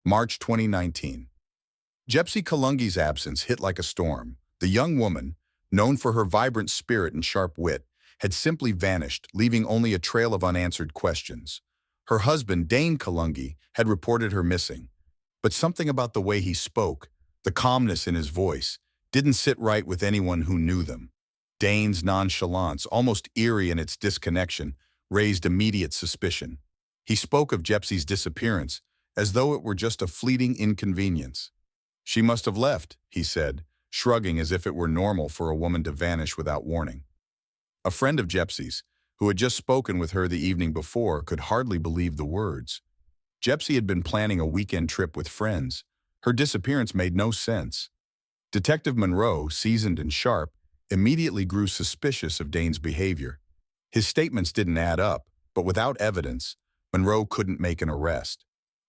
March 2019. Jepsy Kallungi's absence hit like a storm. The young woman, known for her vibrant spirit and sharp wit, had simply vanished, leaving only a trail of unanswered questions. Her husband, Dane Kallungi, had reported her missing. But something about the way he spoke, the calmness in his voice, didn't sit right with anyone who knew them. Dane's nonchalance, almost eerie in its disconnection, raised immediate suspicion. He spoke of Jepsy's disappearance as though it were just a fleeting inconvenience. "She must have left," he said, shrugging as if it were normal for a woman to vanish without warning. A friend of Jepsy's, who had just spoken with her the evening before, could hardly believe the words. Jepsy had been planning a weekend trip with friends. Her disappearance made no sense. Detective Monroe, seasoned and sharp, immediately grew suspicious of Dane's behavior. His statements didn't add up, but without evidence, Monroe couldn't make an arrest.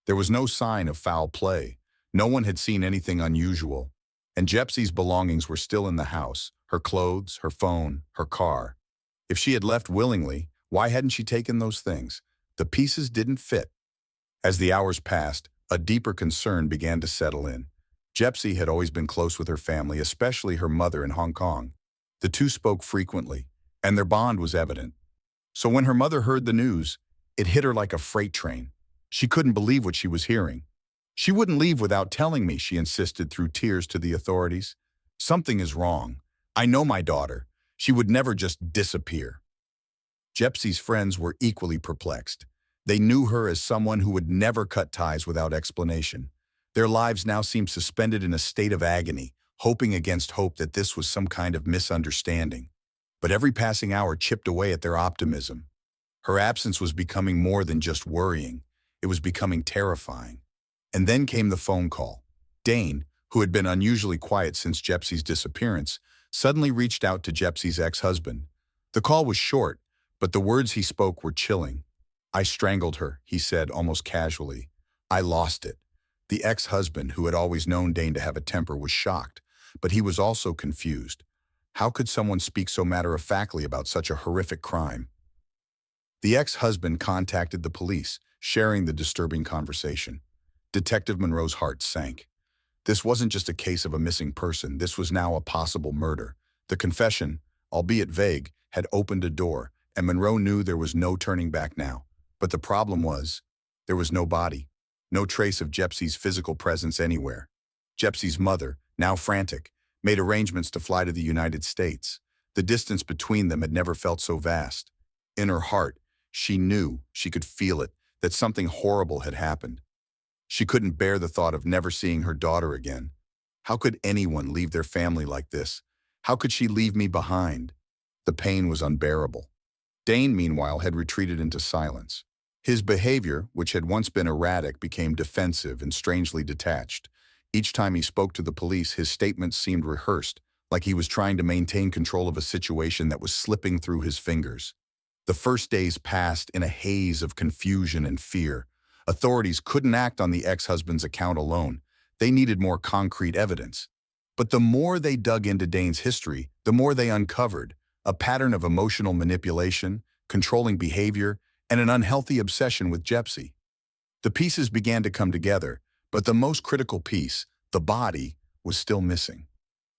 There was no sign of foul play. No one had seen anything unusual. And Jepsy's belongings were still in the house, her clothes, her phone, her car. If she had left willingly, why hadn't she taken those things? The pieces didn't fit. As the hours passed, a deeper concern began to settle in. Jepsy had always been close with her family, especially her mother in Hong Kong. The two spoke frequently, and their bond was evident. So when her mother heard the news, it hit her like a freight train. She couldn't believe what she was hearing. "She wouldn't leave without telling me," she insisted through tears to the authorities. "Something is wrong. I know my daughter. She would never just disappear." Jepsy's friends were equally perplexed. They knew her as someone who would never cut ties without explanation. Their lives now seemed suspended in a state of agony, hoping against hope that this was some kind of misunderstanding. But every passing hour chipped away at their optimism. Her absence was becoming more than just worrying. It was becoming terrifying. And then came the phone call. Dane, who had been unusually quiet since Jepsy's disappearance, suddenly reached out to Jepsy's ex-husband. The call was short, but the words he spoke were chilling. "I strangled her," he said almost casually. "I lost it." The ex-husband, who had always known Dane to have a temper, was shocked, but he was also confused. How could someone speak so matter-of-factly about such a horrific crime? The ex-husband contacted the police, sharing the disturbing conversation. Detective Monroe's heart sank. This wasn't just a case of a missing person. This was now a possible murder. The confession, albeit vague, had opened a door, and Monroe knew there was no turning back now. But the problem was, there was no body, no trace of Jepsy's physical presence anywhere. Jepsy's mother, now frantic, made arrangements to fly to the United States. The distance between them had never felt so vast. In her heart, she knew, she could feel it, that something horrible had happened. She couldn't bear the thought of never seeing her daughter again. How could anyone leave their family like this? How could she leave me behind? The pain was unbearable. Dane, meanwhile, had retreated into silence. His behavior, which had once been erratic, became defensive and strangely detached. Each time he spoke to the police, his statements seemed rehearsed, like he was trying to maintain control of a situation that was slipping through his fingers. The first days passed in a haze of confusion and fear. Authorities couldn't act on the ex-husband's account alone. They needed more concrete evidence. But the more they dug into Dane's history, the more they uncovered a pattern of emotional manipulation, controlling behavior, and an unhealthy obsession with Jepsy. The pieces began to come together, but the most critical piece, the body, was still missing.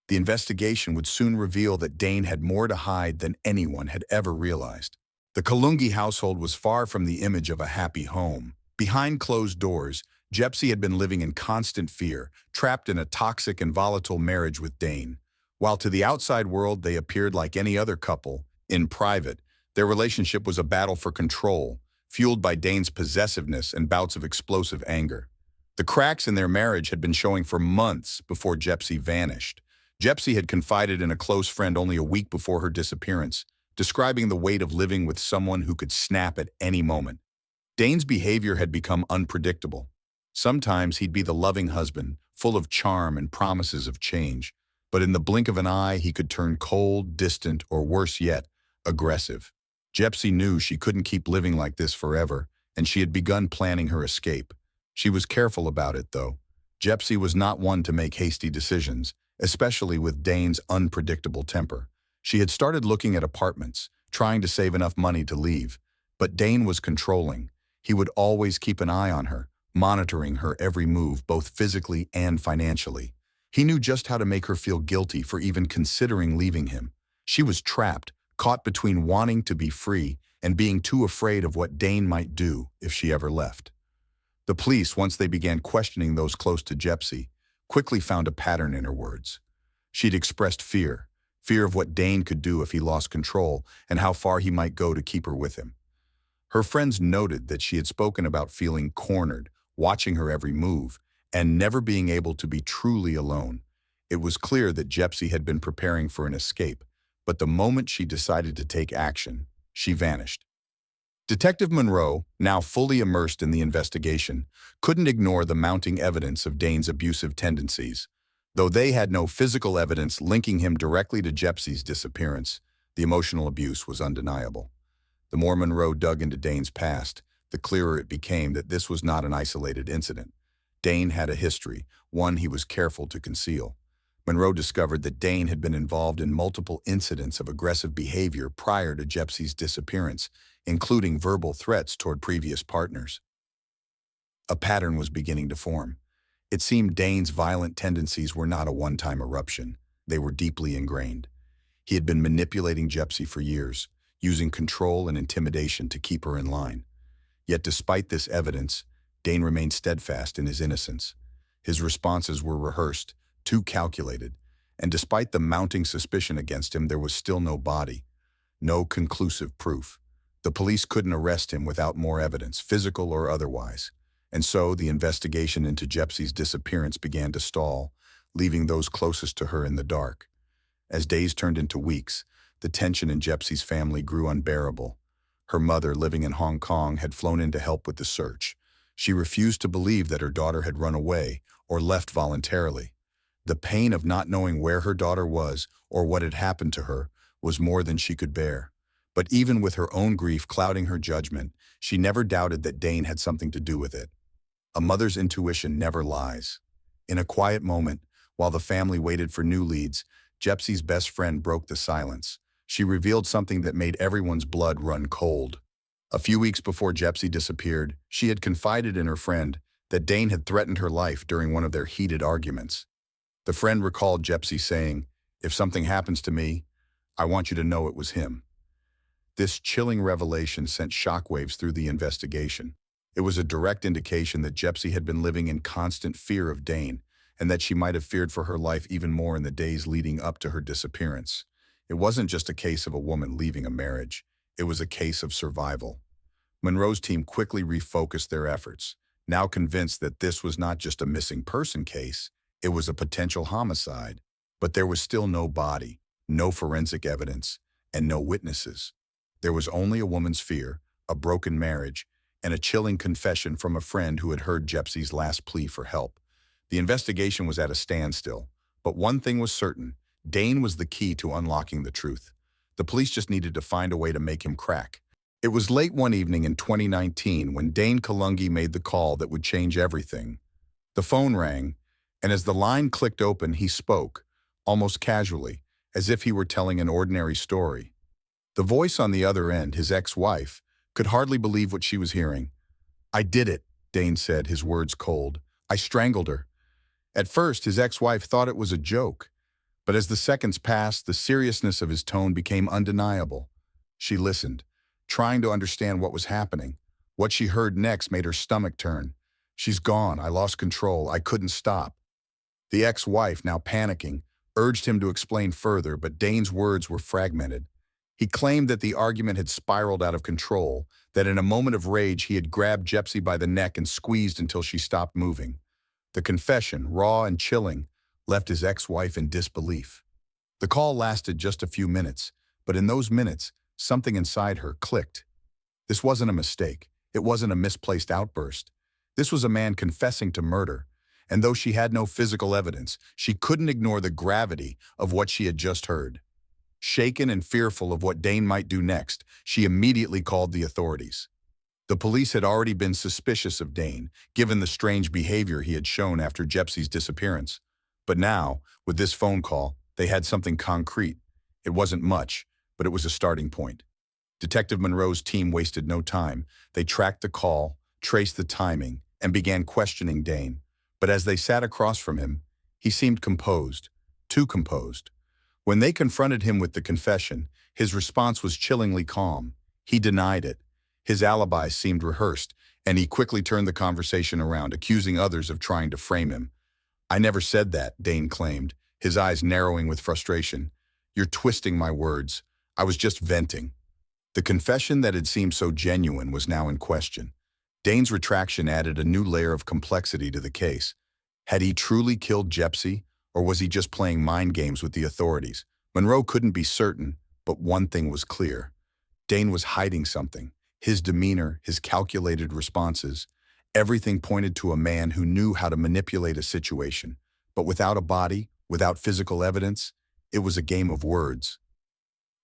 The investigation would soon reveal that Dane had more to hide than anyone had ever realized. The Kallungi household was far from the image of a happy home. Behind closed doors, Jepsy had been living in constant fear, trapped in a toxic and volatile marriage with Dane. While to the outside world they appeared like any other couple, in private, their relationship was a battle for control, fueled by Dane's possessiveness and bouts of explosive anger. The cracks in their marriage had been showing for months before Jepsy vanished. Jepsy had confided in a close friend only a week before her disappearance, describing the weight of living with someone who could snap at any moment. Dane's behavior had become unpredictable. Sometimes he'd be the loving husband, full of charm and promises of change, but in the blink of an eye he could turn cold, distant, or worse yet, aggressive. Jepsy knew she couldn't keep living like this forever, and she had begun planning her escape. She was careful about it, though. Jepsy was not one to make hasty decisions, especially with Dane's unpredictable temper. She had started looking at apartments, trying to save enough money to leave. But Dane was controlling. He would always keep an eye on her, monitoring her every move both physically and financially. He knew just how to make her feel guilty for even considering leaving him. She was trapped, caught between wanting to be free and being too afraid of what Dane might do if she ever left. The police, once they began questioning those close to Jepsy, quickly found a pattern in her words. She'd expressed fear of what Dane could do if he lost control and how far he might go to keep her with him. Her friends noted that she had spoken about feeling cornered, watching her every move, and never being able to be truly alone. It was clear that Jepsy had been preparing for an escape, but the moment she decided to take action, she vanished. Detective Monroe, now fully immersed in the investigation, couldn't ignore the mounting evidence of Dane's abusive tendencies. Though they had no physical evidence linking him directly to Jepsy's disappearance, the emotional abuse was undeniable. The more Monroe dug into Dane's past, the clearer it became that this was not an isolated incident. Dane had a history, one he was careful to conceal. Monroe discovered that Dane had been involved in multiple incidents of aggressive behavior prior to Jepsy's disappearance, including verbal threats toward previous partners. A pattern was beginning to form. It seemed Dane's violent tendencies were not a one-time eruption. They were deeply ingrained. He had been manipulating Jepsy for years, using control and intimidation to keep her in line. Yet despite this evidence, Dane remained steadfast in his innocence. His responses were rehearsed, too calculated, and despite the mounting suspicion against him, there was still no body, no conclusive proof. The police couldn't arrest him without more evidence, physical or otherwise. And so the investigation into Jepsy's disappearance began to stall, leaving those closest to her in the dark. As days turned into weeks, the tension in Jepsy's family grew unbearable. Her mother, living in Hong Kong, had flown in to help with the search. She refused to believe that her daughter had run away or left voluntarily. The pain of not knowing where her daughter was or what had happened to her was more than she could bear. But even with her own grief clouding her judgment, she never doubted that Dane had something to do with it. A mother's intuition never lies. In a quiet moment, while the family waited for new leads, Jepsy's best friend broke the silence. She revealed something that made everyone's blood run cold. A few weeks before Jepsy disappeared, she had confided in her friend that Dane had threatened her life during one of their heated arguments. The friend recalled Jepsy saying, "If something happens to me, I want you to know it was him." This chilling revelation sent shockwaves through the investigation. It was a direct indication that Jepsy had been living in constant fear of Dane, and that she might have feared for her life even more in the days leading up to her disappearance. It wasn't just a case of a woman leaving a marriage. It was a case of survival. Monroe's team quickly refocused their efforts, now convinced that this was not just a missing person case, it was a potential homicide. But there was still no body, no forensic evidence, and no witnesses. There was only a woman's fear, a broken marriage, and a chilling confession from a friend who had heard Jepsy's last plea for help. The investigation was at a standstill, but one thing was certain: Dane was the key to unlocking the truth. The police just needed to find a way to make him crack. It was late one evening in 2019 when Dane Kallungi made the call that would change everything. The phone rang, and as the line clicked open, he spoke, almost casually, as if he were telling an ordinary story. The voice on the other end, his ex-wife, could hardly believe what she was hearing. "I did it," Dane said, his words cold. "I strangled her." At first, his ex-wife thought it was a joke, but as the seconds passed, the seriousness of his tone became undeniable. She listened, trying to understand what was happening. What she heard next made her stomach turn. "She's gone. I lost control. I couldn't stop." The ex-wife, now panicking, urged him to explain further, but Dane's words were fragmented. He claimed that the argument had spiraled out of control, that in a moment of rage he had grabbed Jepsy by the neck and squeezed until she stopped moving. The confession, raw and chilling, left his ex-wife in disbelief. The call lasted just a few minutes, but in those minutes, something inside her clicked. This wasn't a mistake. It wasn't a misplaced outburst. This was a man confessing to murder, and though she had no physical evidence, she couldn't ignore the gravity of what she had just heard. Shaken and fearful of what Dane might do next, she immediately called the authorities. The police had already been suspicious of Dane, given the strange behavior he had shown after Jepsy's disappearance. But now, with this phone call, they had something concrete. It wasn't much, but it was a starting point. Detective Monroe's team wasted no time. They tracked the call, traced the timing, and began questioning Dane. But as they sat across from him, he seemed composed, too composed. When they confronted him with the confession, his response was chillingly calm. He denied it. His alibi seemed rehearsed, and he quickly turned the conversation around, accusing others of trying to frame him. "I never said that," Dane claimed, his eyes narrowing with frustration. "You're twisting my words. I was just venting." The confession that had seemed so genuine was now in question. Dane's retraction added a new layer of complexity to the case. Had he truly killed Jepsy, or was he just playing mind games with the authorities? Monroe couldn't be certain, but one thing was clear. Dane was hiding something. His demeanor, his calculated responses, everything pointed to a man who knew how to manipulate a situation. But without a body, without physical evidence, it was a game of words.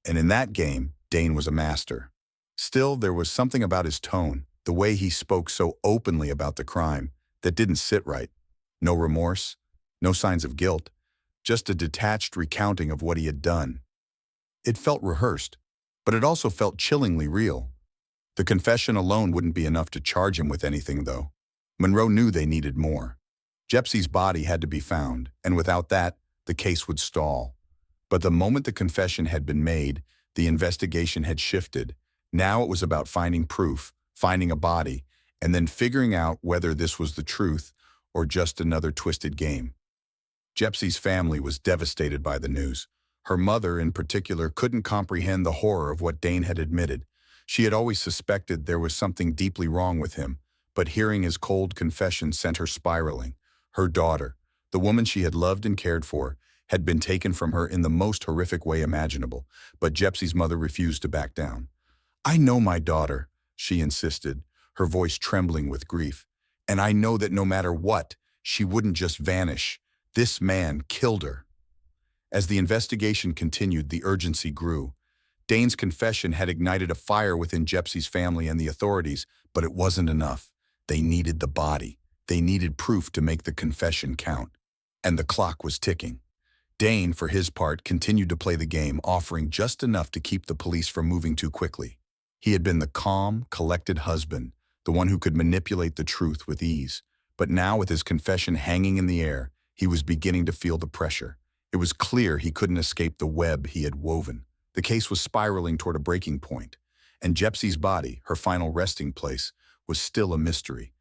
And in that game, Dane was a master. Still, there was something about his tone, the way he spoke so openly about the crime, that didn't sit right. No remorse, no signs of guilt, just a detached recounting of what he had done. It felt rehearsed, but it also felt chillingly real. The confession alone wouldn't be enough to charge him with anything, though. Monroe knew they needed more. Jepsy's body had to be found, and without that, the case would stall. But the moment the confession had been made, the investigation had shifted. Now it was about finding proof, finding a body, and then figuring out whether this was the truth or just another twisted game. Jepsy's family was devastated by the news. Her mother, in particular, couldn't comprehend the horror of what Dane had admitted. She had always suspected there was something deeply wrong with him, but hearing his cold confession sent her spiraling. Her daughter, the woman she had loved and cared for, had been taken from her in the most horrific way imaginable, but Jepsy's mother refused to back down. "I know my daughter," she insisted, her voice trembling with grief. "And I know that no matter what, she wouldn't just vanish. This man killed her." As the investigation continued, the urgency grew. Dane's confession had ignited a fire within Jepsy's family and the authorities, but it wasn't enough. They needed the body. They needed proof to make the confession count. And the clock was ticking. Dane, for his part, continued to play the game, offering just enough to keep the police from moving too quickly. He had been the calm, collected husband, the one who could manipulate the truth with ease. But now, with his confession hanging in the air, he was beginning to feel the pressure. It was clear he couldn't escape the web he had woven. The case was spiraling toward a breaking point, and Jepsy's body, her final resting place, was still a mystery.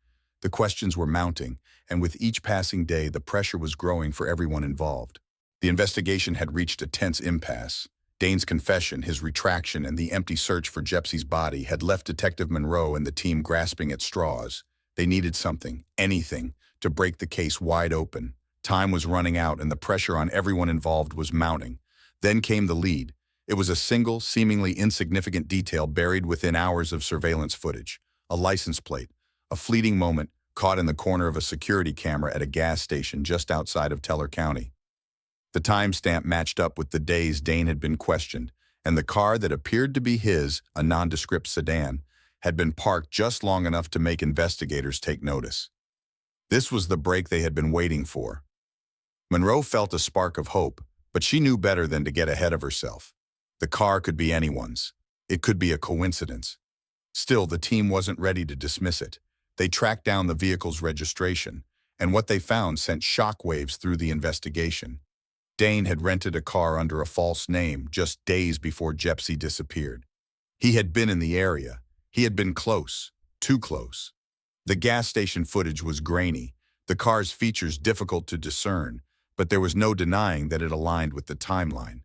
The questions were mounting, and with each passing day, the pressure was growing for everyone involved. The investigation had reached a tense impasse. Dane's confession, his retraction, and the empty search for Jepsy's body had left Detective Monroe and the team grasping at straws. They needed something, anything, to break the case wide open. Time was running out, and the pressure on everyone involved was mounting. Then came the lead. It was a single, seemingly insignificant detail buried within hours of surveillance footage. A license plate, a fleeting moment caught in the corner of a security camera at a gas station just outside of Teller County. The timestamp matched up with the days Dane had been questioned, and the car that appeared to be his, a nondescript sedan, had been parked just long enough to make investigators take notice. This was the break they had been waiting for. Monroe felt a spark of hope, but she knew better than to get ahead of herself. The car could be anyone's. It could be a coincidence. Still, the team wasn't ready to dismiss it. They tracked down the vehicle's registration, and what they found sent shockwaves through the investigation. Dane had rented a car under a false name just days before Jepsy disappeared. He had been in the area. He had been close, too close. The gas station footage was grainy, the car's features difficult to discern, but there was no denying that it aligned with the timeline.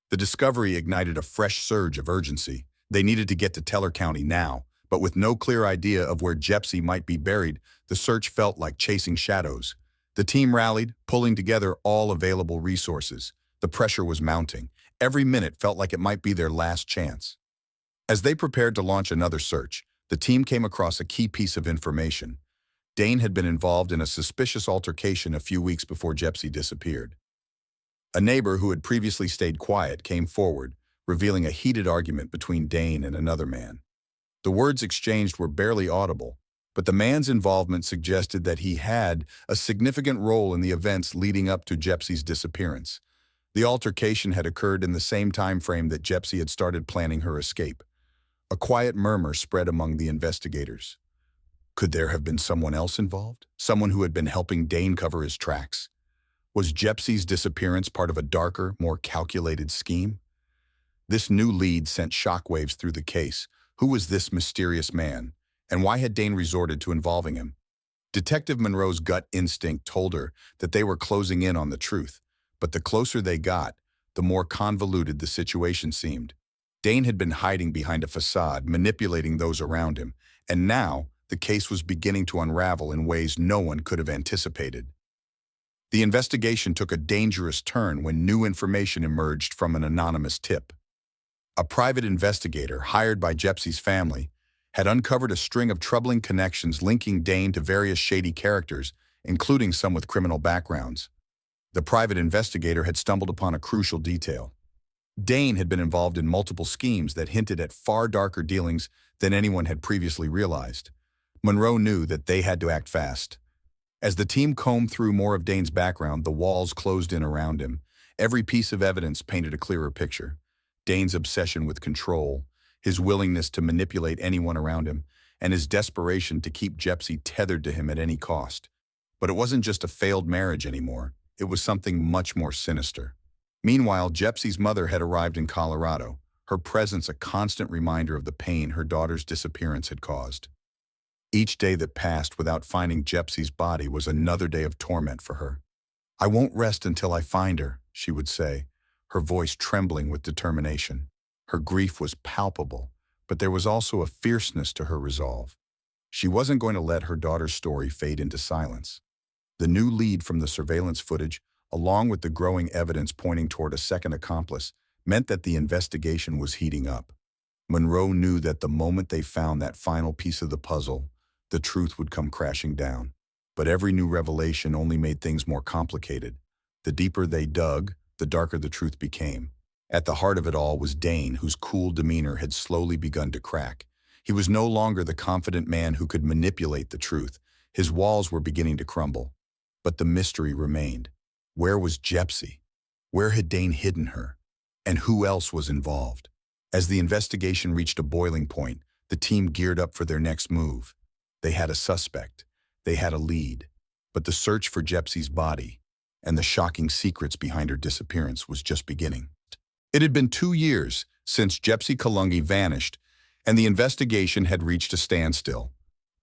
The discovery ignited a fresh surge of urgency. They needed to get to Teller County now, but with no clear idea of where Jepsy might be buried, the search felt like chasing shadows. The team rallied, pulling together all available resources. The pressure was mounting. Every minute felt like it might be their last chance. As they prepared to launch another search, the team came across a key piece of information. Dane had been involved in a suspicious altercation a few weeks before Jepsy disappeared. A neighbor who had previously stayed quiet came forward, revealing a heated argument between Dane and another man. The words exchanged were barely audible, but the man's involvement suggested that he had a significant role in the events leading up to Jepsy's disappearance. The altercation had occurred in the same time frame that Jepsy had started planning her escape. A quiet murmur spread among the investigators. Could there have been someone else involved? Someone who had been helping Dane cover his tracks? Was Jepsy's disappearance part of a darker, more calculated scheme? This new lead sent shockwaves through the case. Who was this mysterious man? And why had Dane resorted to involving him? Detective Monroe's gut instinct told her that they were closing in on the truth, but the closer they got, the more convoluted the situation seemed. Dane had been hiding behind a facade, manipulating those around him, and now the case was beginning to unravel in ways no one could have anticipated. The investigation took a dangerous turn when new information emerged from an anonymous tip. A private investigator hired by Jepsy's family had uncovered a string of troubling connections linking Dane to various shady characters, including some with criminal backgrounds. The private investigator had stumbled upon a crucial detail. Dane had been involved in multiple schemes that hinted at far darker dealings than anyone had previously realized. Monroe knew that they had to act fast. As the team combed through more of Dane's background, the walls closed in around him. Every piece of evidence painted a clearer picture. Dane's obsession with control, his willingness to manipulate anyone around him, and his desperation to keep Jepsy tethered to him at any cost. But it wasn't just a failed marriage anymore. It was something much more sinister. Meanwhile, Jepsy's mother had arrived in Colorado, her presence a constant reminder of the pain her daughter's disappearance had caused. Each day that passed without finding Jepsy's body was another day of torment for her. "I won't rest until I find her," she would say, her voice trembling with determination. Her grief was palpable, but there was also a fierceness to her resolve. She wasn't going to let her daughter's story fade into silence. The new lead from the surveillance footage, along with the growing evidence pointing toward a second accomplice, meant that the investigation was heating up. Monroe knew that the moment they found that final piece of the puzzle, the truth would come crashing down. But every new revelation only made things more complicated. The deeper they dug, the darker the truth became. At the heart of it all was Dane, whose cool demeanor had slowly begun to crack. He was no longer the confident man who could manipulate the truth. His walls were beginning to crumble. But the mystery remained. Where was Jepsy? Where had Dane hidden her? And who else was involved? As the investigation reached a boiling point, the team geared up for their next move. They had a suspect. They had a lead. But the search for Jepsy's body and the shocking secrets behind her disappearance was just beginning. It had been 2 years since Jepsy Kallungi vanished, and the investigation had reached a standstill.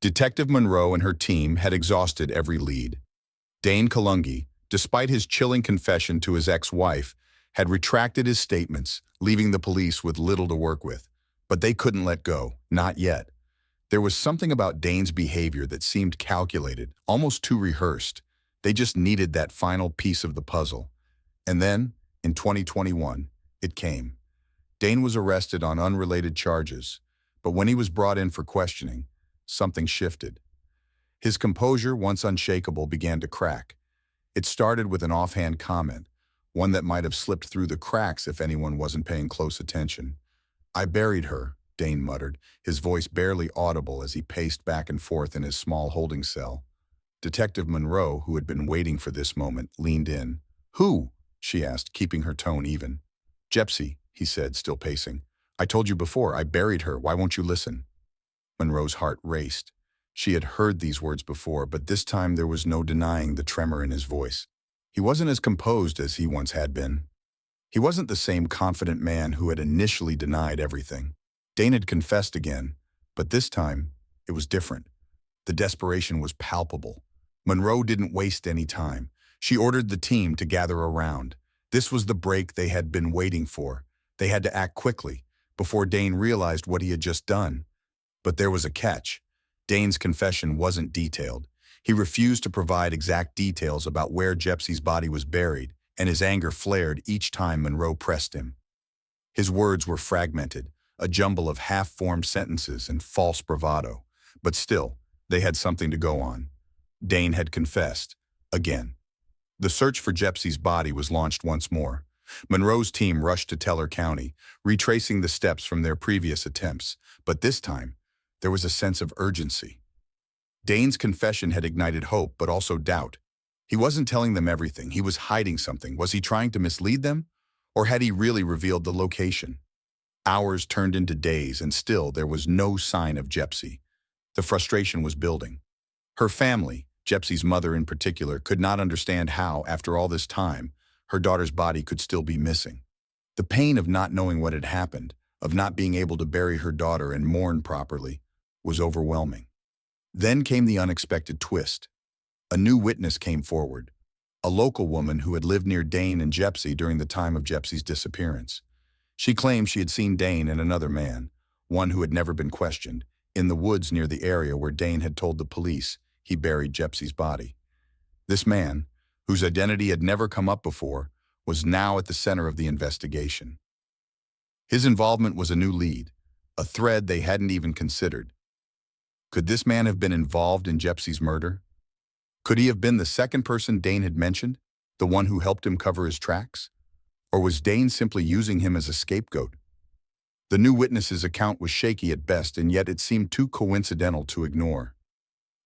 Detective Monroe and her team had exhausted every lead. Dane Kallungi, despite his chilling confession to his ex-wife, had retracted his statements, leaving the police with little to work with. But they couldn't let go, not yet. There was something about Dane's behavior that seemed calculated, almost too rehearsed. They just needed that final piece of the puzzle. And then, in 2021, it came. Dane was arrested on unrelated charges, but when he was brought in for questioning, something shifted. His composure, once unshakable, began to crack. It started with an offhand comment, one that might have slipped through the cracks if anyone wasn't paying close attention. "I buried her," Dane muttered, his voice barely audible as he paced back and forth in his small holding cell. Detective Monroe, who had been waiting for this moment, leaned in. "Who?" she asked, keeping her tone even. "Jepsy," he said, still pacing. "I told you before, I buried her. Why won't you listen?" Monroe's heart raced. She had heard these words before, but this time there was no denying the tremor in his voice. He wasn't as composed as he once had been. He wasn't the same confident man who had initially denied everything. Dane had confessed again, but this time it was different. The desperation was palpable. Monroe didn't waste any time. She ordered the team to gather around. This was the break they had been waiting for. They had to act quickly, before Dane realized what he had just done. But there was a catch. Dane's confession wasn't detailed. He refused to provide exact details about where Jepsy's body was buried, and his anger flared each time Monroe pressed him. His words were fragmented, a jumble of half-formed sentences and false bravado. But still, they had something to go on. Dane had confessed. Again. The search for Jepsy's body was launched once more. Monroe's team rushed to Teller County, retracing the steps from their previous attempts. But this time, there was a sense of urgency. Dane's confession had ignited hope, but also doubt. He wasn't telling them everything. He was hiding something. Was he trying to mislead them? Or had he really revealed the location? Hours turned into days, and still there was no sign of Jepsy. The frustration was building. Her family, Jepsy's mother in particular, could not understand how, after all this time, her daughter's body could still be missing. The pain of not knowing what had happened, of not being able to bury her daughter and mourn properly, was overwhelming. Then came the unexpected twist. A new witness came forward, a local woman who had lived near Dane and Jepsy during the time of Jepsy's disappearance. She claimed she had seen Dane and another man, one who had never been questioned, in the woods near the area where Dane had told the police he buried Jepsy's body. This man, whose identity had never come up before, was now at the center of the investigation. His involvement was a new lead, a thread they hadn't even considered. Could this man have been involved in Jepsy's murder? Could he have been the second person Dane had mentioned, the one who helped him cover his tracks? Or was Dane simply using him as a scapegoat? The new witness's account was shaky at best, and yet it seemed too coincidental to ignore.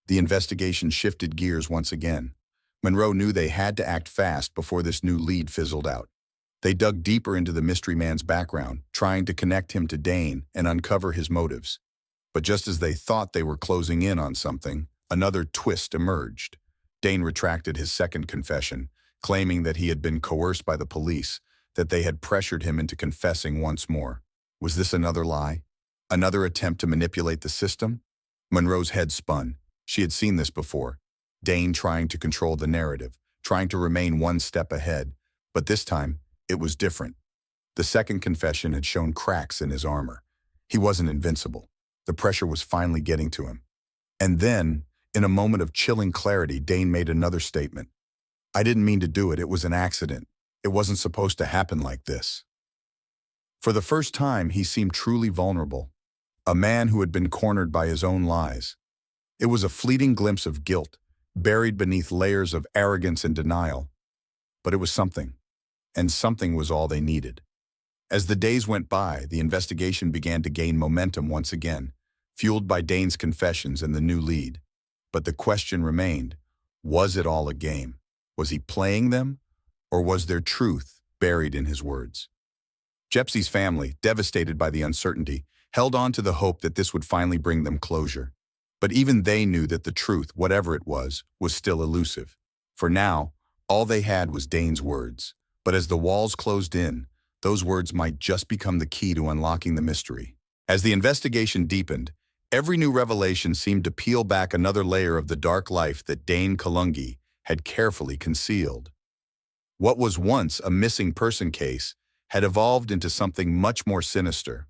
The investigation shifted gears once again. Monroe knew they had to act fast before this new lead fizzled out. They dug deeper into the mystery man's background, trying to connect him to Dane and uncover his motives. But just as they thought they were closing in on something, another twist emerged. Dane retracted his second confession, claiming that he had been coerced by the police, that they had pressured him into confessing once more. Was this another lie? Another attempt to manipulate the system? Monroe's head spun. She had seen this before. Dane trying to control the narrative, trying to remain one step ahead. But this time, it was different. The second confession had shown cracks in his armor. He wasn't invincible. The pressure was finally getting to him. And then, in a moment of chilling clarity, Dane made another statement. "I didn't mean to do it. It was an accident. It wasn't supposed to happen like this." For the first time, he seemed truly vulnerable. A man who had been cornered by his own lies. It was a fleeting glimpse of guilt, buried beneath layers of arrogance and denial. But it was something, and something was all they needed. As the days went by, the investigation began to gain momentum once again, fueled by Dane's confessions and the new lead. But the question remained, was it all a game? Was he playing them? Or was there truth buried in his words? Jepsy's family, devastated by the uncertainty, held on to the hope that this would finally bring them closure. But even they knew that the truth, whatever it was still elusive. For now, all they had was Dane's words. But as the walls closed in, those words might just become the key to unlocking the mystery. As the investigation deepened, every new revelation seemed to peel back another layer of the dark life that Dane Kallungi had carefully concealed. What was once a missing person case had evolved into something much more sinister.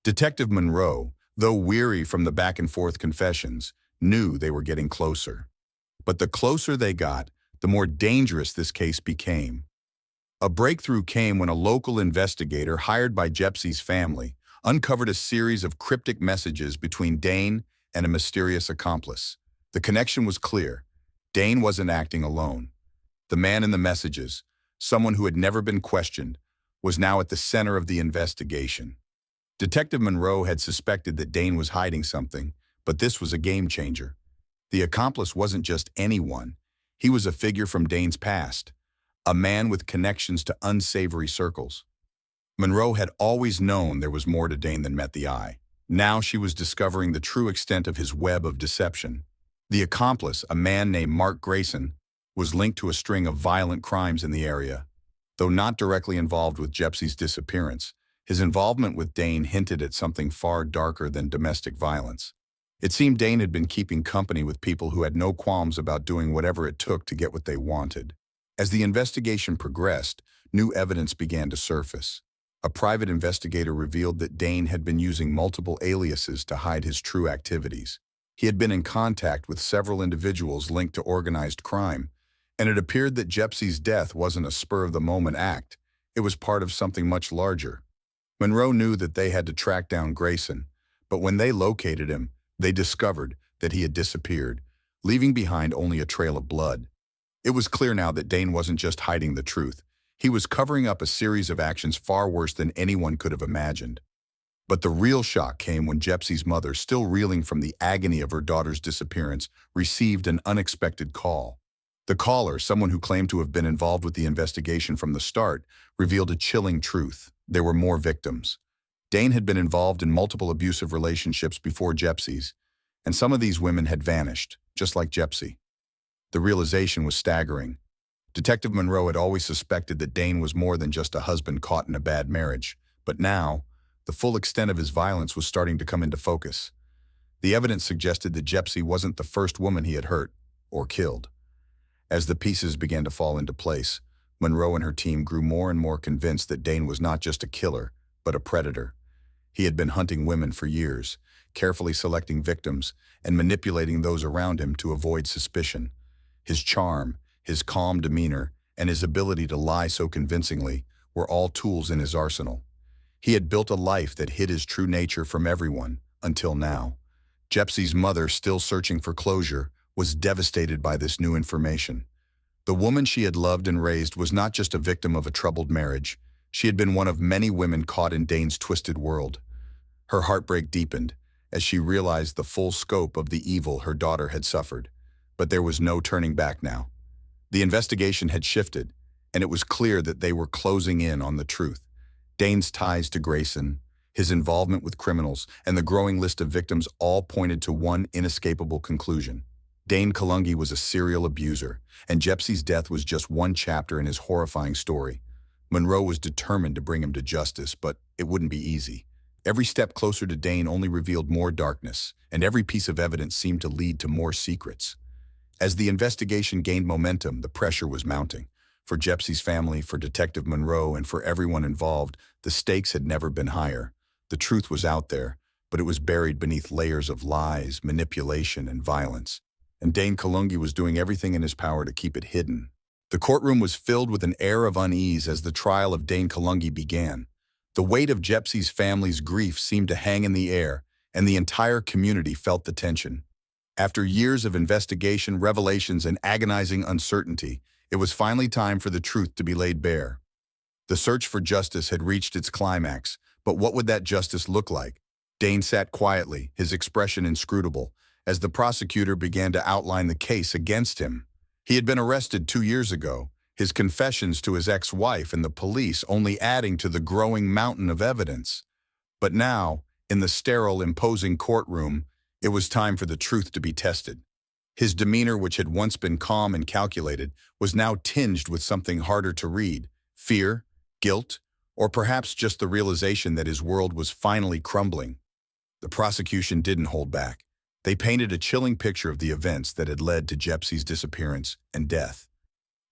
Detective Monroe, though weary from the back-and-forth confessions, knew they were getting closer. But the closer they got, the more dangerous this case became. A breakthrough came when a local investigator hired by Jepsy's family uncovered a series of cryptic messages between Dane and a mysterious accomplice. The connection was clear. Dane wasn't acting alone. The man in the messages, someone who had never been questioned, was now at the center of the investigation. Detective Monroe had suspected that Dane was hiding something, but this was a game changer. The accomplice wasn't just anyone. He was a figure from Dane's past, a man with connections to unsavory circles. Monroe had always known there was more to Dane than met the eye. Now she was discovering the true extent of his web of deception. The accomplice, a man named Mark Grayson, was linked to a string of violent crimes in the area. Though not directly involved with Jepsy's disappearance, his involvement with Dane hinted at something far darker than domestic violence. It seemed Dane had been keeping company with people who had no qualms about doing whatever it took to get what they wanted. As the investigation progressed, new evidence began to surface. A private investigator revealed that Dane had been using multiple aliases to hide his true activities. He had been in contact with several individuals linked to organized crime, and it appeared that Jepsy's death wasn't a spur-of-the-moment act. It was part of something much larger. Monroe knew that they had to track down Grayson, but when they located him, they discovered that he had disappeared, leaving behind only a trail of blood. It was clear now that Dane wasn't just hiding the truth. He was covering up a series of actions far worse than anyone could have imagined. But the real shock came when Jepsy's mother, still reeling from the agony of her daughter's disappearance, received an unexpected call. The caller, someone who claimed to have been involved with the investigation from the start, revealed a chilling truth. There were more victims. Dane had been involved in multiple abusive relationships before Jepsy's, And some of these women had vanished, just like Jepsy. The realization was staggering. Detective Monroe had always suspected that Dane was more than just a husband caught in a bad marriage, but now, the full extent of his violence was starting to come into focus. The evidence suggested that Jepsy wasn't the first woman he had hurt or killed. As the pieces began to fall into place, Monroe and her team grew more and more convinced that Dane was not just a killer, but a predator. He had been hunting women for years, carefully selecting victims and manipulating those around him to avoid suspicion. His charm, his calm demeanor, and his ability to lie so convincingly were all tools in his arsenal. He had built a life that hid his true nature from everyone, until now. Jepsy's mother, still searching for closure, was devastated by this new information. The woman she had loved and raised was not just a victim of a troubled marriage. She had been one of many women caught in Dane's twisted world. Her heartbreak deepened as she realized the full scope of the evil her daughter had suffered. But there was no turning back now. The investigation had shifted, and it was clear that they were closing in on the truth. Dane's ties to Grayson, his involvement with criminals, and the growing list of victims all pointed to one inescapable conclusion. Dane Kallungi was a serial abuser, and Jepsy's death was just one chapter in his horrifying story. Monroe was determined to bring him to justice, but it wouldn't be easy. Every step closer to Dane only revealed more darkness, and every piece of evidence seemed to lead to more secrets. As the investigation gained momentum, the pressure was mounting. For Jepsy's family, for Detective Monroe, and for everyone involved, the stakes had never been higher. The truth was out there, but it was buried beneath layers of lies, manipulation, and violence. And Dane Kallungi was doing everything in his power to keep it hidden. The courtroom was filled with an air of unease as the trial of Dane Kallungi began. The weight of Jepsy's family's grief seemed to hang in the air, and the entire community felt the tension. After years of investigation, revelations, and agonizing uncertainty, it was finally time for the truth to be laid bare. The search for justice had reached its climax, but what would that justice look like? Dane sat quietly, his expression inscrutable, as the prosecutor began to outline the case against him. He had been arrested 2 years ago, his confessions to his ex-wife and the police only adding to the growing mountain of evidence. But now, in the sterile, imposing courtroom, it was time for the truth to be tested. His demeanor, which had once been calm and calculated, was now tinged with something harder to read: fear, guilt, or perhaps just the realization that his world was finally crumbling. The prosecution didn't hold back. They painted a chilling picture of the events that had led to Jepsy's disappearance and death.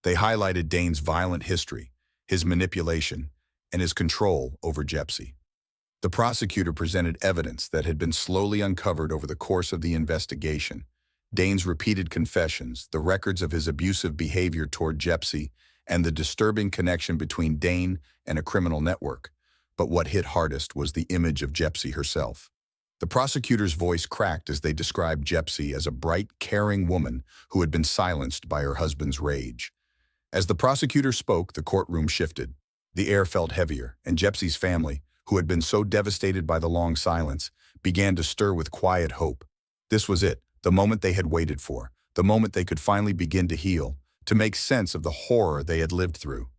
They highlighted Dane's violent history, his manipulation, and his control over Jepsy. The prosecutor presented evidence that had been slowly uncovered over the course of the investigation: Dane's repeated confessions, the records of his abusive behavior toward Jepsy, and the disturbing connection between Dane and a criminal network. But what hit hardest was the image of Jepsy herself. The prosecutor's voice cracked as they described Jepsy as a bright, caring woman who had been silenced by her husband's rage. As the prosecutor spoke, the courtroom shifted. The air felt heavier, and Jepsy's family, who had been so devastated by the long silence, began to stir with quiet hope. This was it, the moment they had waited for, the moment they could finally begin to heal, to make sense of the horror they had lived through.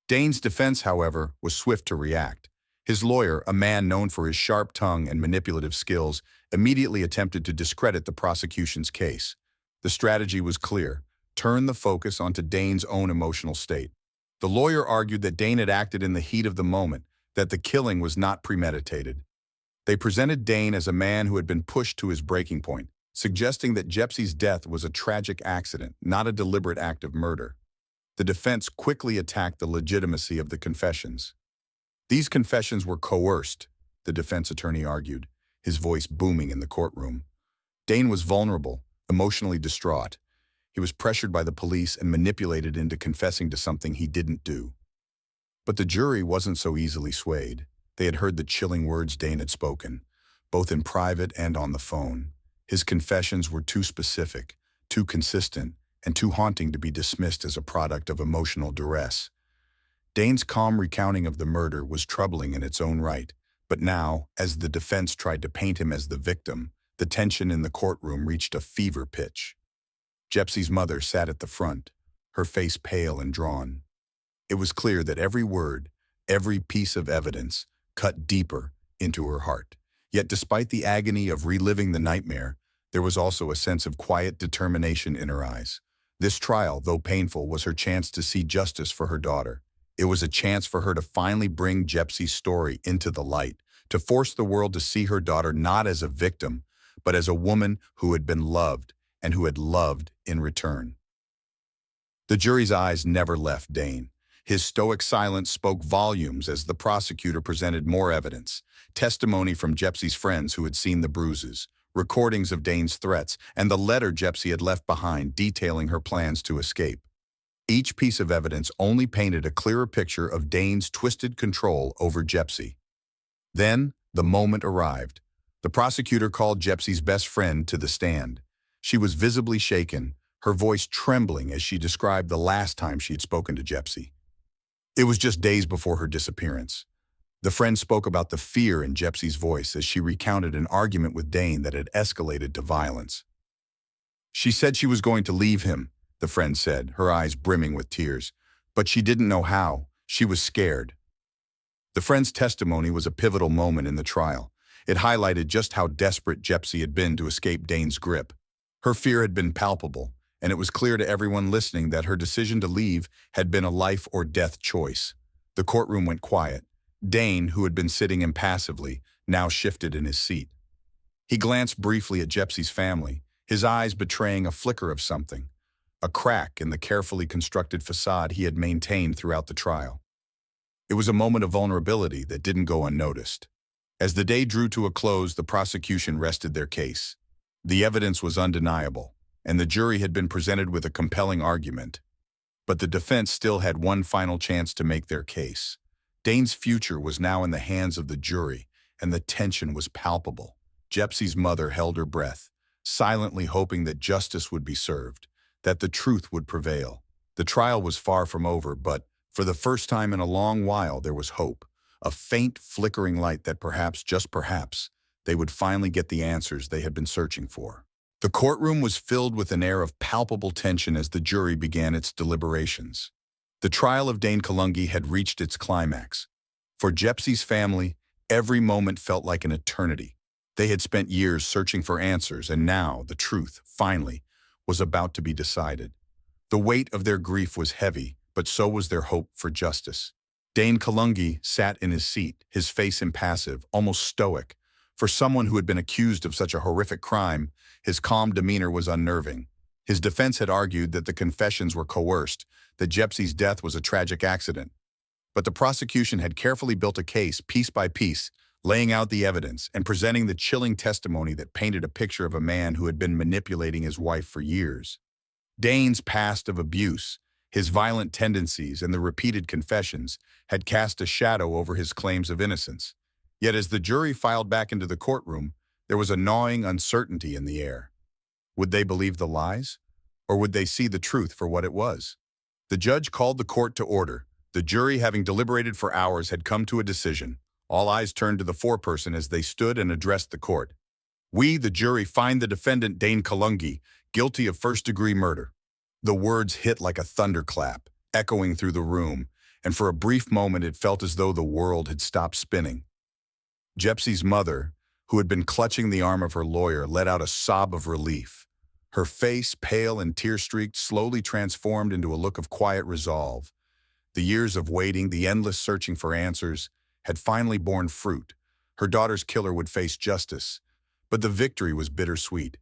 Dane's defense, however, was swift to react. His lawyer, a man known for his sharp tongue and manipulative skills, immediately attempted to discredit the prosecution's case. The strategy was clear: turn the focus onto Dane's own emotional state. The lawyer argued that Dane had acted in the heat of the moment, that the killing was not premeditated. They presented Dane as a man who had been pushed to his breaking point, suggesting that Jepsy's death was a tragic accident, not a deliberate act of murder. The defense quickly attacked the legitimacy of the confessions. These confessions were coerced, the defense attorney argued, his voice booming in the courtroom. Dane was vulnerable, emotionally distraught. He was pressured by the police and manipulated into confessing to something he didn't do. But the jury wasn't so easily swayed. They had heard the chilling words Dane had spoken, both in private and on the phone. His confessions were too specific, too consistent, and too haunting to be dismissed as a product of emotional duress. Dane's calm recounting of the murder was troubling in its own right, but now, as the defense tried to paint him as the victim, the tension in the courtroom reached a fever pitch. Jepsy's mother sat at the front, her face pale and drawn. It was clear that every word, every piece of evidence, cut deeper into her heart. Yet despite the agony of reliving the nightmare, There was also a sense of quiet determination in her eyes. This trial, though painful, was her chance to see justice for her daughter. It was a chance for her to finally bring Jepsy's story into the light, to force the world to see her daughter not as a victim, but as a woman who had been loved and who had loved in return. The jury's eyes never left Dane. His stoic silence spoke volumes as the prosecutor presented more evidence, testimony from Jepsy's friends who had seen the bruises, recordings of Dane's threats, and the letter Jepsy had left behind detailing her plans to escape. Each piece of evidence only painted a clearer picture of Dane's twisted control over Jepsy. Then, the moment arrived. The prosecutor called Jepsy's best friend to the stand. She was visibly shaken, her voice trembling as she described the last time she had spoken to Jepsy. It was just days before her disappearance. The friend spoke about the fear in Jepsy's voice as she recounted an argument with Dane that had escalated to violence. She said she was going to leave him, the friend said, her eyes brimming with tears. But she didn't know how. She was scared. The friend's testimony was a pivotal moment in the trial. It highlighted just how desperate Jepsy had been to escape Dane's grip. Her fear had been palpable, and it was clear to everyone listening that her decision to leave had been a life or death choice. The courtroom went quiet. Dane, who had been sitting impassively, now shifted in his seat. He glanced briefly at Jepsy's family, his eyes betraying a flicker of something, a crack in the carefully constructed facade he had maintained throughout the trial. It was a moment of vulnerability that didn't go unnoticed. As the day drew to a close, the prosecution rested their case. The evidence was undeniable, and the jury had been presented with a compelling argument. But the defense still had one final chance to make their case. Dane's future was now in the hands of the jury, and the tension was palpable. Jepsy's mother held her breath, silently hoping that justice would be served, that the truth would prevail. The trial was far from over, but for the first time in a long while there was hope, a faint flickering light that perhaps, just perhaps, they would finally get the answers they had been searching for. The courtroom was filled with an air of palpable tension as the jury began its deliberations. The trial of Dane Kallungi had reached its climax. For Jepsy's family, every moment felt like an eternity. They had spent years searching for answers, and now the truth, finally, was about to be decided. The weight of their grief was heavy, but so was their hope for justice. Dane Kallungi sat in his seat, his face impassive, almost stoic. For someone who had been accused of such a horrific crime, his calm demeanor was unnerving. His defense had argued that the confessions were coerced, that Jepsy's death was a tragic accident. But the prosecution had carefully built a case, piece by piece, laying out the evidence and presenting the chilling testimony that painted a picture of a man who had been manipulating his wife for years. Dane's past of abuse, his violent tendencies, and the repeated confessions had cast a shadow over his claims of innocence. Yet as the jury filed back into the courtroom, there was a gnawing uncertainty in the air. Would they believe the lies? Or would they see the truth for what it was? The judge called the court to order. The jury, having deliberated for hours, had come to a decision. All eyes turned to the foreperson as they stood and addressed the court. "We, the jury, find the defendant Dane Kallungi guilty of first-degree murder." The words hit like a thunderclap, echoing through the room, and for a brief moment it felt as though the world had stopped spinning. Jepsy's mother, who had been clutching the arm of her lawyer, let out a sob of relief. Her face, pale and tear-streaked, slowly transformed into a look of quiet resolve. The years of waiting, the endless searching for answers, had finally borne fruit. Her daughter's killer would face justice, but the victory was bittersweet.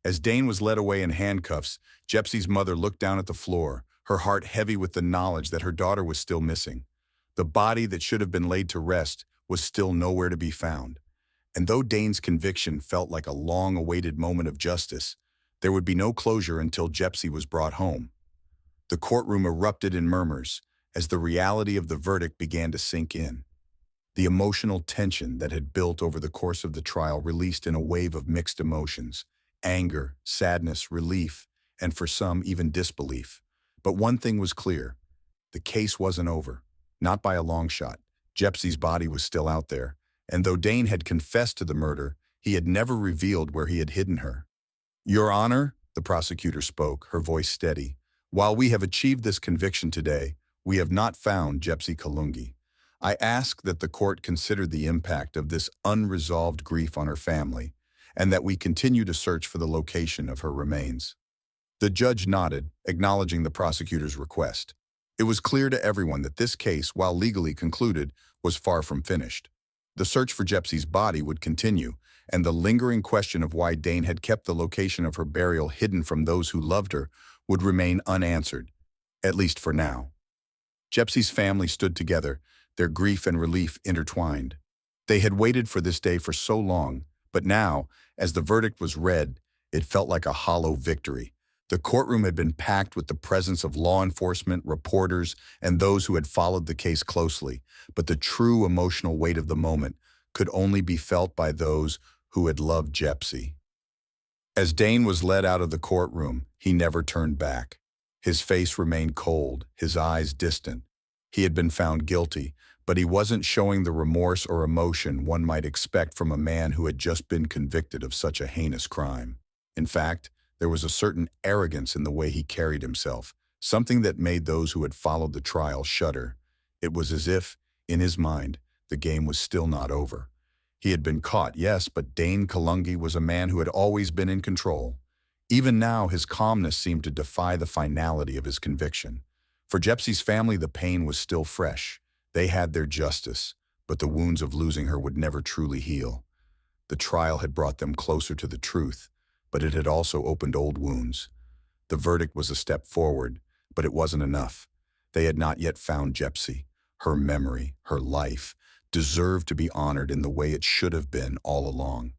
As Dane was led away in handcuffs, Jepsy's mother looked down at the floor, her heart heavy with the knowledge that her daughter was still missing. The body that should have been laid to rest was still nowhere to be found. And though Dane's conviction felt like a long-awaited moment of justice, there would be no closure until Jepsy was brought home. The courtroom erupted in murmurs as the reality of the verdict began to sink in. The emotional tension that had built over the course of the trial released in a wave of mixed emotions: anger, sadness, relief, and for some, even disbelief. But one thing was clear: the case wasn't over, not by a long shot. Jepsy's body was still out there, and though Dane had confessed to the murder, he had never revealed where he had hidden her. "Your Honor," the prosecutor spoke, her voice steady, "while we have achieved this conviction today, we have not found Jepsy Kallungi. I ask that the court consider the impact of this unresolved grief on her family, and that we continue to search for the location of her remains." The judge nodded, acknowledging the prosecutor's request. It was clear to everyone that this case, while legally concluded, was far from finished. The search for Jepsy's body would continue, and the lingering question of why Dane had kept the location of her burial hidden from those who loved her would remain unanswered, at least for now. Jepsy's family stood together, their grief and relief intertwined. They had waited for this day for so long, but now, as the verdict was read, it felt like a hollow victory. The courtroom had been packed with the presence of law enforcement, reporters, and those who had followed the case closely, but the true emotional weight of the moment could only be felt by those who had loved Jepsy. As Dane was led out of the courtroom, he never turned back. His face remained cold, his eyes distant. He had been found guilty, but he wasn't showing the remorse or emotion one might expect from a man who had just been convicted of such a heinous crime. In fact, there was a certain arrogance in the way he carried himself, something that made those who had followed the trial shudder. It was as if, in his mind, the game was still not over. He had been caught, yes, but Dane Kallungi was a man who had always been in control. Even now, his calmness seemed to defy the finality of his conviction. For Jepsy's family, the pain was still fresh. They had their justice, but the wounds of losing her would never truly heal. The trial had brought them closer to the truth, but it had also opened old wounds. The verdict was a step forward, but it wasn't enough. They had not yet found Jepsy. Her memory, her life, deserved to be honored in the way it should have been all along.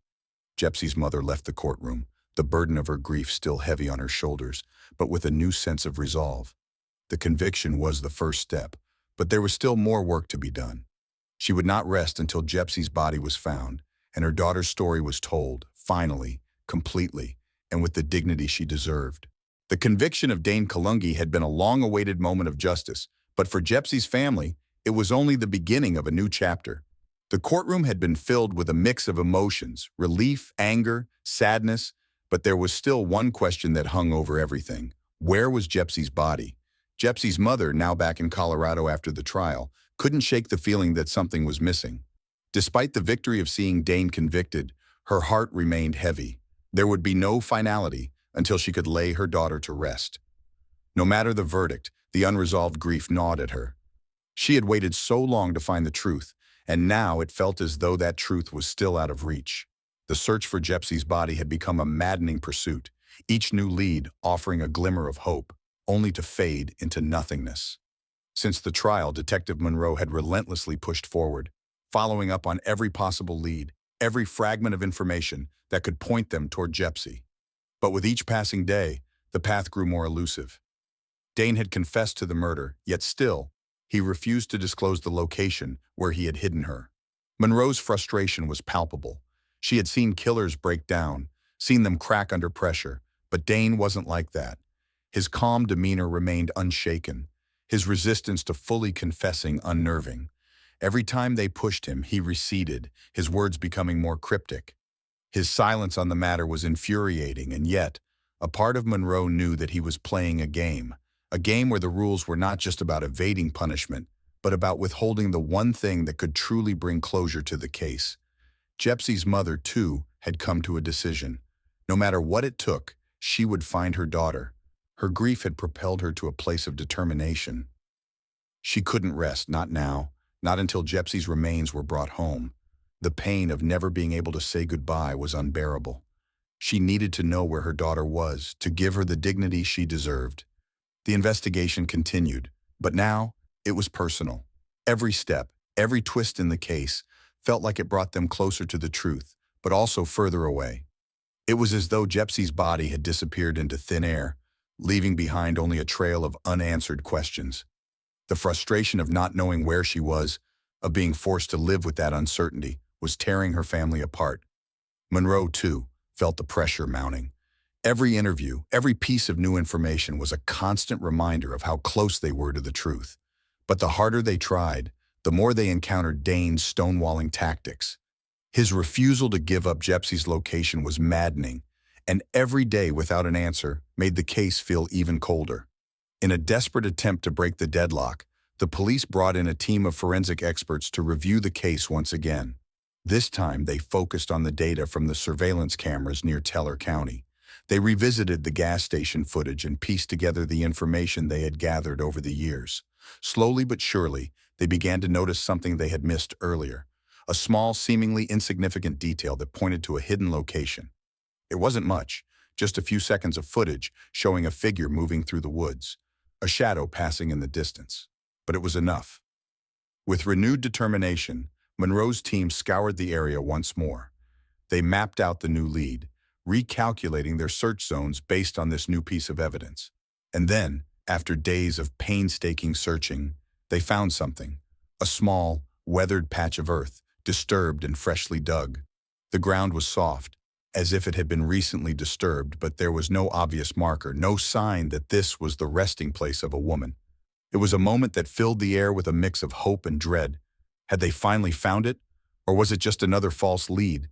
Jepsy's mother left the courtroom, the burden of her grief still heavy on her shoulders, but with a new sense of resolve. The conviction was the first step, but there was still more work to be done. She would not rest until Jepsy's body was found, and her daughter's story was told, finally, completely, and with the dignity she deserved. The conviction of Dane Kallungi had been a long-awaited moment of justice, but for Jepsy's family, it was only the beginning of a new chapter. The courtroom had been filled with a mix of emotions, relief, anger, sadness, but there was still one question that hung over everything. Where was Jepsy's body? Jepsy's mother, now back in Colorado after the trial, couldn't shake the feeling that something was missing. Despite the victory of seeing Dane convicted, her heart remained heavy. There would be no finality until she could lay her daughter to rest. No matter the verdict, the unresolved grief gnawed at her. She had waited so long to find the truth, and now it felt as though that truth was still out of reach. The search for Jepsy's body had become a maddening pursuit, each new lead offering a glimmer of hope, only to fade into nothingness. Since the trial, Detective Monroe had relentlessly pushed forward, following up on every possible lead, every fragment of information that could point them toward Jepsy. But with each passing day, the path grew more elusive. Dane had confessed to the murder, yet still, he refused to disclose the location where he had hidden her. Monroe's frustration was palpable. She had seen killers break down, seen them crack under pressure, but Dane wasn't like that. His calm demeanor remained unshaken, his resistance to fully confessing unnerving. Every time they pushed him, he receded, his words becoming more cryptic. His silence on the matter was infuriating, and yet, a part of Monroe knew that he was playing a game where the rules were not just about evading punishment, but about withholding the one thing that could truly bring closure to the case. Jepsy's mother, too, had come to a decision. No matter what it took, she would find her daughter. Her grief had propelled her to a place of determination. She couldn't rest, not now, not until Jepsy's remains were brought home. The pain of never being able to say goodbye was unbearable. She needed to know where her daughter was, to give her the dignity she deserved. The investigation continued, but now it was personal. Every step, every twist in the case felt like it brought them closer to the truth, but also further away. It was as though Jepsy's body had disappeared into thin air, leaving behind only a trail of unanswered questions. The frustration of not knowing where she was, of being forced to live with that uncertainty, was tearing her family apart. Monroe, too, felt the pressure mounting. Every interview, every piece of new information was a constant reminder of how close they were to the truth. But the harder they tried, the more they encountered Dane's stonewalling tactics. His refusal to give up Jepsy's location was maddening, and every day without an answer made the case feel even colder. In a desperate attempt to break the deadlock, the police brought in a team of forensic experts to review the case once again. This time, they focused on the data from the surveillance cameras near Teller County. They revisited the gas station footage and pieced together the information they had gathered over the years. Slowly but surely, they began to notice something they had missed earlier, a small, seemingly insignificant detail that pointed to a hidden location. It wasn't much, just a few seconds of footage showing a figure moving through the woods, a shadow passing in the distance. But it was enough. With renewed determination, Monroe's team scoured the area once more. They mapped out the new lead, recalculating their search zones based on this new piece of evidence. And then, after days of painstaking searching, they found something, a small, weathered patch of earth, disturbed and freshly dug. The ground was soft, as if it had been recently disturbed, but there was no obvious marker, no sign that this was the resting place of a woman. It was a moment that filled the air with a mix of hope and dread. Had they finally found it, or was it just another false lead?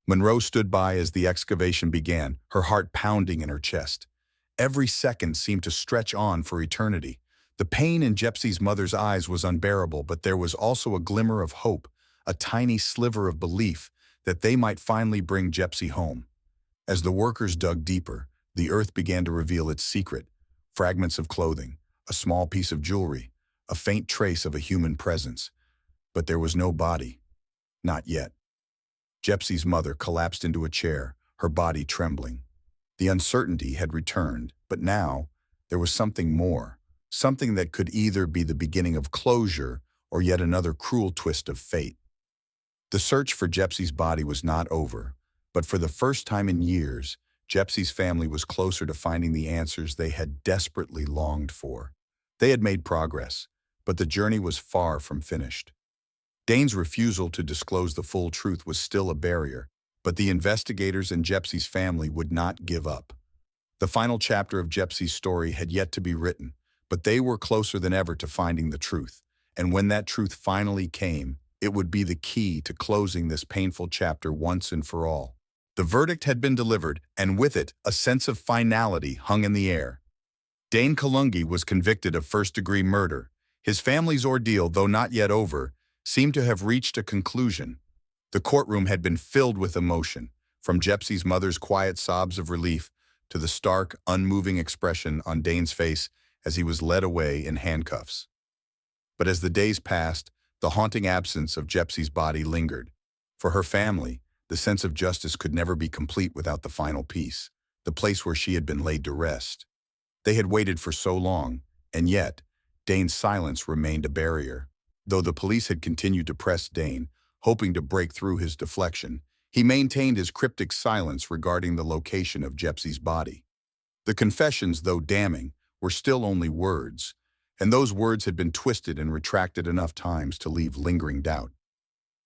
Monroe stood by as the excavation began, her heart pounding in her chest. Every second seemed to stretch on for eternity. The pain in Jepsy's mother's eyes was unbearable, but there was also a glimmer of hope, a tiny sliver of belief that they might finally bring Jepsy home. As the workers dug deeper, the earth began to reveal its secret: fragments of clothing, a small piece of jewelry, a faint trace of a human presence. But there was no body. Not yet. Jepsy's mother collapsed into a chair, her body trembling. The uncertainty had returned, but now there was something more, something that could either be the beginning of closure or yet another cruel twist of fate. The search for Jepsy's body was not over, but for the first time in years, Jepsy's family was closer to finding the answers they had desperately longed for. They had made progress, but the journey was far from finished. Dane's refusal to disclose the full truth was still a barrier, but the investigators and Jepsy's family would not give up. The final chapter of Jepsy's story had yet to be written, but they were closer than ever to finding the truth. And when that truth finally came, it would be the key to closing this painful chapter once and for all. The verdict had been delivered, and with it, a sense of finality hung in the air. Dane Kallungi was convicted of first-degree murder. His family's ordeal, though not yet over, seemed to have reached a conclusion. The courtroom had been filled with emotion, from Jepsy's mother's quiet sobs of relief to the stark, unmoving expression on Dane's face as he was led away in handcuffs. But as the days passed, the haunting absence of Jepsy's body lingered. For her family, the sense of justice could never be complete without the final piece, the place where she had been laid to rest. They had waited for so long, and yet, Dane's silence remained a barrier. Though the police had continued to press Dane, hoping to break through his deflection, he maintained his cryptic silence regarding the location of Jepsy's body. The confessions, though damning, were still only words, and those words had been twisted and retracted enough times to leave lingering doubt.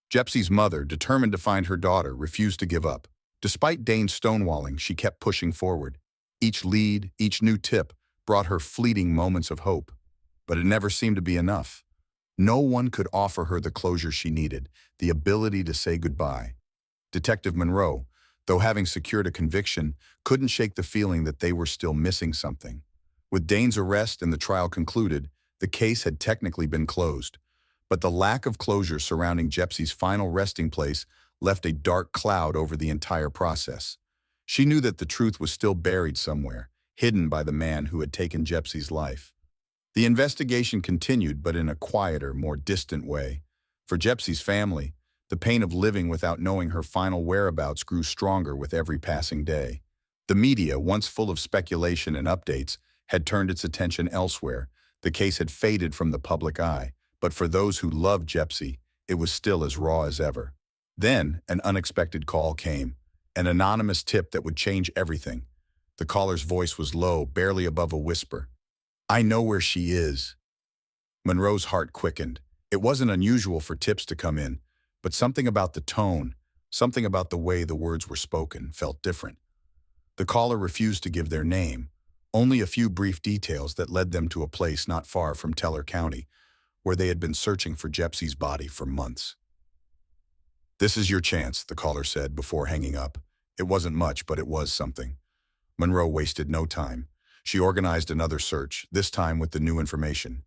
Jepsy's mother, determined to find her daughter, refused to give up. Despite Dane's stonewalling, she kept pushing forward. Each lead, each new tip, brought her fleeting moments of hope. But it never seemed to be enough. No one could offer her the closure she needed, the ability to say goodbye. Detective Monroe, though having secured a conviction, couldn't shake the feeling that they were still missing something. With Dane's arrest and the trial concluded, the case had technically been closed. But the lack of closure surrounding Jepsy's final resting place left a dark cloud over the entire process. She knew that the truth was still buried somewhere, hidden by the man who had taken Jepsy's life. The investigation continued, but in a quieter, more distant way. For Jepsy's family, the pain of living without knowing her final whereabouts grew stronger with every passing day. The media, once full of speculation and updates, had turned its attention elsewhere. The case had faded from the public eye, but for those who loved Jepsy, it was still as raw as ever. Then, an unexpected call came, an anonymous tip that would change everything. The caller's voice was low, barely above a whisper. "I know where she is." Monroe's heart quickened. It wasn't unusual for tips to come in, but something about the tone, something about the way the words were spoken, felt different. The caller refused to give their name, only a few brief details that led them to a place not far from Teller County, where they had been searching for Jepsy's body for months. "This is your chance," the caller said before hanging up. It wasn't much, but it was something. Monroe wasted no time. She organized another search, this time with the new information.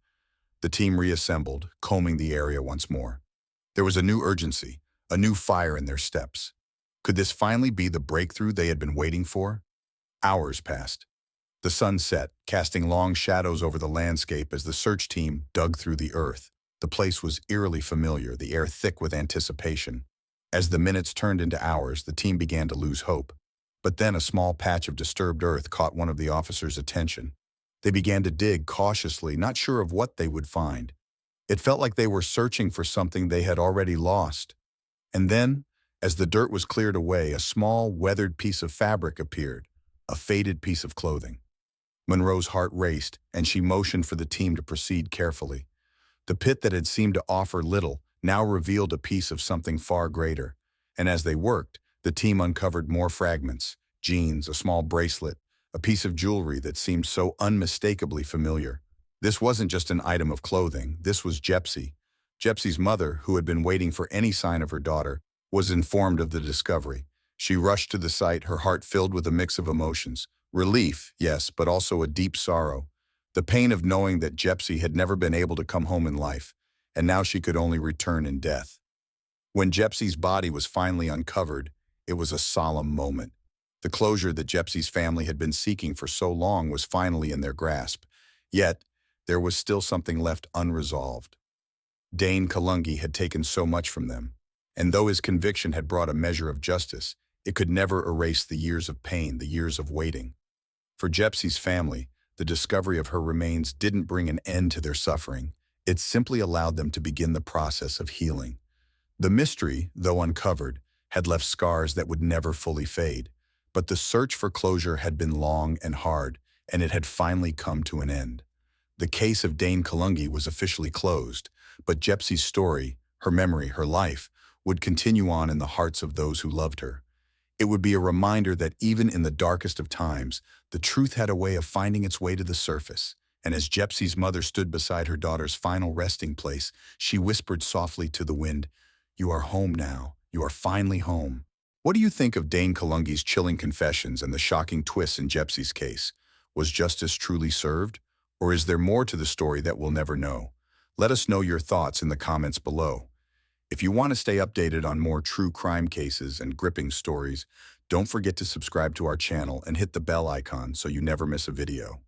The team reassembled, combing the area once more. There was a new urgency, a new fire in their steps. Could this finally be the breakthrough they had been waiting for? Hours passed. The sun set, casting long shadows over the landscape as the search team dug through the earth. The place was eerily familiar, the air thick with anticipation. As the minutes turned into hours, the team began to lose hope. But then a small patch of disturbed earth caught one of the officers' attention. They began to dig cautiously, not sure of what they would find. It felt like they were searching for something they had already lost. And then, as the dirt was cleared away, a small, weathered piece of fabric appeared, a faded piece of clothing. Monroe's heart raced, and she motioned for the team to proceed carefully. The pit that had seemed to offer little now revealed a piece of something far greater. And as they worked, the team uncovered more fragments: jeans, a small bracelet, a piece of jewelry that seemed so unmistakably familiar. This wasn't just an item of clothing, this was Jepsy. Jepsy's mother, who had been waiting for any sign of her daughter, was informed of the discovery. She rushed to the site, her heart filled with a mix of emotions. Relief, yes, but also a deep sorrow. The pain of knowing that Jepsy had never been able to come home in life, and now she could only return in death. When Jepsy's body was finally uncovered, it was a solemn moment. The closure that Jepsy's family had been seeking for so long was finally in their grasp. Yet, there was still something left unresolved. Dane Kallungi had taken so much from them, and though his conviction had brought a measure of justice, it could never erase the years of pain, the years of waiting. For Jepsy's family, the discovery of her remains didn't bring an end to their suffering. It simply allowed them to begin the process of healing. The mystery, though uncovered, had left scars that would never fully fade. But the search for closure had been long and hard, and it had finally come to an end. The case of Dane Kallungi was officially closed, but Jepsy's story, her memory, her life, would continue on in the hearts of those who loved her. It would be a reminder that even in the darkest of times, the truth had a way of finding its way to the surface. And as Jepsy's mother stood beside her daughter's final resting place, she whispered softly to the wind, "You are home now. You are finally home." What do you think of Dane Kallungi's chilling confessions and the shocking twists in Jepsy's case? Was justice truly served? Or is there more to the story that we'll never know? Let us know your thoughts in the comments below. If you want to stay updated on more true crime cases and gripping stories, don't forget to subscribe to our channel and hit the bell icon so you never miss a video.